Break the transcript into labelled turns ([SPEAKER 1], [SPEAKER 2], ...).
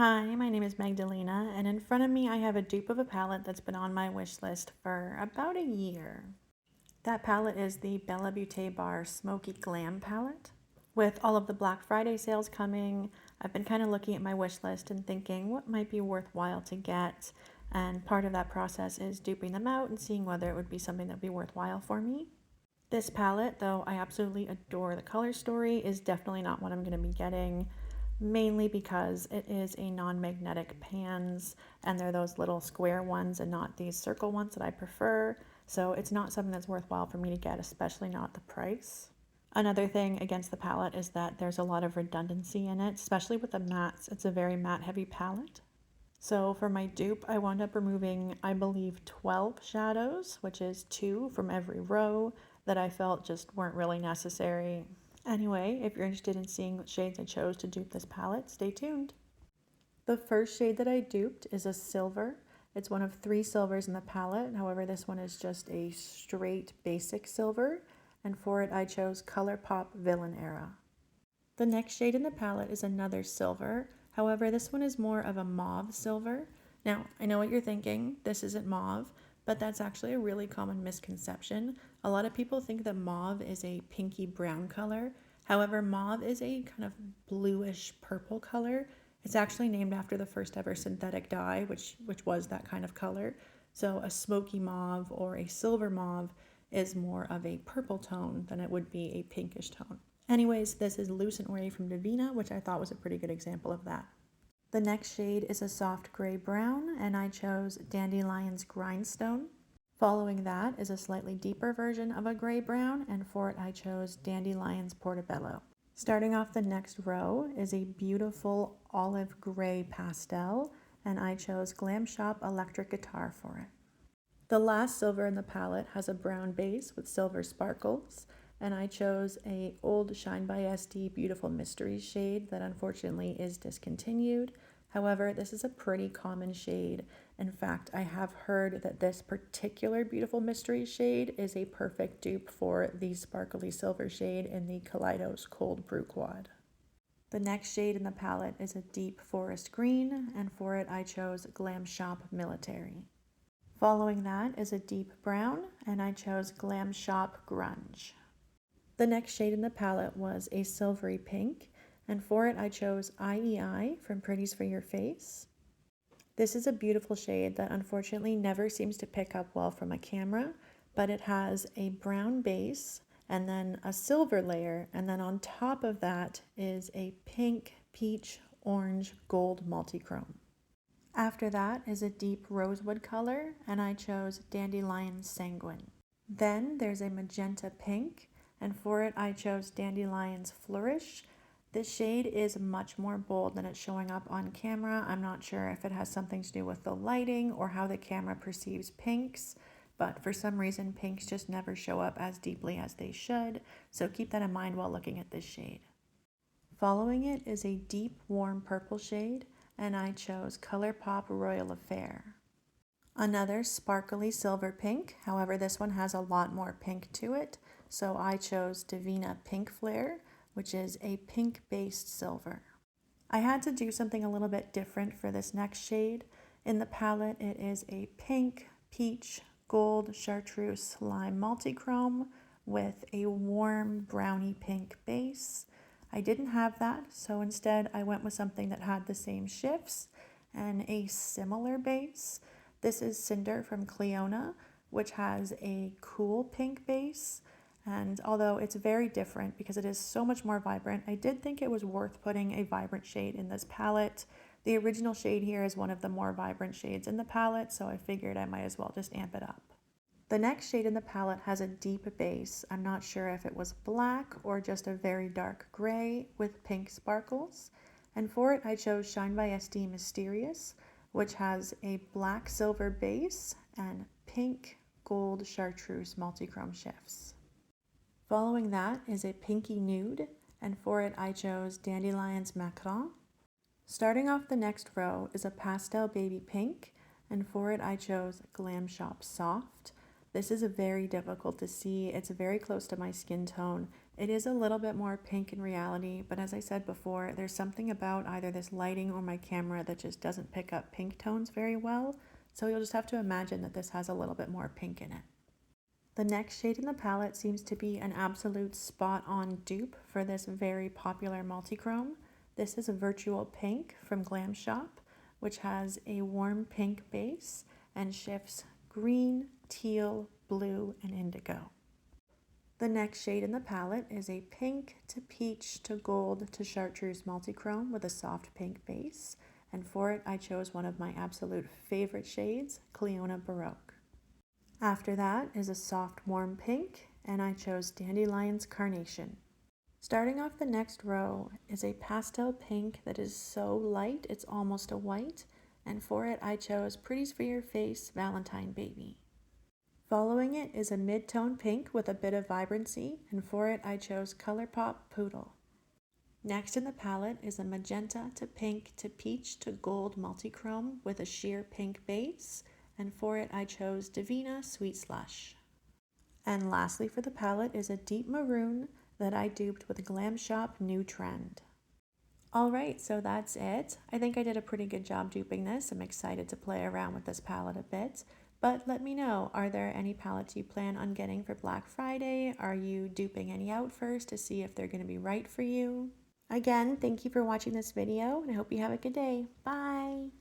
[SPEAKER 1] Hi, my name is Magdalena, and in front of me I have a dupe of a palette that's been on my wish list for about a year. That palette is the Bella Beauté Bar Smokey Glam palette. With all of the Black Friday sales coming, I've been kind of looking at my wish list and thinking what might be worthwhile to get, and part of that process is duping them out and seeing whether it would be something that would be worthwhile for me. This palette, though I absolutely adore the color story, is definitely not what I'm going to be getting, mainly because it is a non-magnetic pans and they're those little square ones and not these circle ones that I prefer. So it's not something that's worthwhile for me to get, especially not the price. Another thing against the palette is that there's a lot of redundancy in it, especially with the mattes. It's a very matte heavy palette. So for my dupe, I wound up removing, I believe, 12 shadows, which is 2 from every row that I felt just weren't really necessary. Anyway, if you're interested in seeing what shades I chose to dupe this palette, stay tuned. The first shade that I duped is a silver. It's one of 3 silvers in the palette. However, this one is just a straight basic silver. And for it, I chose ColourPop Villain Era. The next shade in the palette is another silver. However, this one is more of a mauve silver. Now, I know what you're thinking. This isn't mauve, but that's actually a really common misconception. A lot of people think that mauve is a pinky brown color. However, mauve is a kind of bluish purple color. It's actually named after the first ever synthetic dye, which was that kind of color. So a smoky mauve or a silver mauve is more of a purple tone than it would be a pinkish tone. Anyways, this is Lucent Ray from Divina, which I thought was a pretty good example of that. The next shade is a soft gray brown, and I chose Dandelion's Grindstone. Following that is a slightly deeper version of a gray brown, and for it I chose Dandelion's Portobello. Starting off the next row is a beautiful olive gray pastel, and I chose Glam Shop Electric Guitar for it. The last silver in the palette has a brown base with silver sparkles, and I chose a old Shine by SD Beautiful Mysteries shade that unfortunately is discontinued. However, this is a pretty common shade. In fact, I have heard that this particular Beautiful Mysteries shade is a perfect dupe for the sparkly silver shade in the Kaleidos Cold Brew Quad. The next shade in the palette is a deep forest green, and for it I chose Glam Shop Military. Following that is a deep brown, and I chose Glam Shop Grunge. The next shade in the palette was a silvery pink, and for it I chose IEI from Pretties for Your Face. This is a beautiful shade that unfortunately never seems to pick up well from a camera, but it has a brown base and then a silver layer, and then on top of that is a pink, peach, orange, gold multichrome. After that is a deep rosewood color, and I chose Dandelion Sanguine. Then there's a magenta pink, and for it I chose Dandelion's Flourish. This shade is much more bold than it's showing up on camera. I'm not sure if it has something to do with the lighting or how the camera perceives pinks, but for some reason pinks just never show up as deeply as they should, so keep that in mind while looking at this shade. Following it is a deep warm purple shade, and I chose ColourPop Royal Affair. Another sparkly silver pink, however this one has a lot more pink to it, so I chose Divina Pink Flare, which is a pink-based silver. I had to do something a little bit different for this next shade. In the palette it is a pink, peach, gold, chartreuse, lime multichrome with a warm brownie pink base. I didn't have that, so instead I went with something that had the same shifts and a similar base. This is Cinder from Cleona, which has a cool pink base, and although it's very different because it is so much more vibrant, I did think it was worth putting a vibrant shade in this palette. The original shade here is one of the more vibrant shades in the palette, so I figured I might as well just amp it up. The next shade in the palette has a deep base. I'm not sure if it was black or just a very dark gray with pink sparkles. And for it, I chose Shine by SD Mysterious, which has a black silver base and pink gold chartreuse multichrome shifts. Following that is a pinky nude, and for it I chose Dandelion's Macron. Starting off the next row is a pastel baby pink, and for it I chose Glam Shop Soft. This is very difficult to see. It's very close to my skin tone. It is a little bit more pink in reality, but as I said before, there's something about either this lighting or my camera that just doesn't pick up pink tones very well, so you'll just have to imagine that this has a little bit more pink in it. The next shade in the palette seems to be an absolute spot-on dupe for this very popular multichrome. This is a Virtual Pink from Glam Shop, which has a warm pink base and shifts green, teal, blue, and indigo. The next shade in the palette is a pink to peach to gold to chartreuse multichrome with a soft pink base, and for it I chose one of my absolute favorite shades, Cleona Baroque. After that is a soft warm pink, and I chose Dandelion's Carnation. Starting off the next row is a pastel pink that is so light it's almost a white, and for it I chose Pretties for Your Face Valentine Baby. Following it is a mid-tone pink with a bit of vibrancy, and for it I chose ColourPop Poodle. Next in the palette is a magenta to pink to peach to gold multichrome with a sheer pink base, and for it I chose Divina Sweet Slush. And lastly for the palette is a deep maroon that I duped with a Glam Shop New Trend. Alright, so that's it. I think I did a pretty good job duping this. I'm excited to play around with this palette a bit. But let me know, are there any palettes you plan on getting for Black Friday? Are you duping any out first to see if they're going to be right for you? Again, thank you for watching this video, and I hope you have a good day. Bye!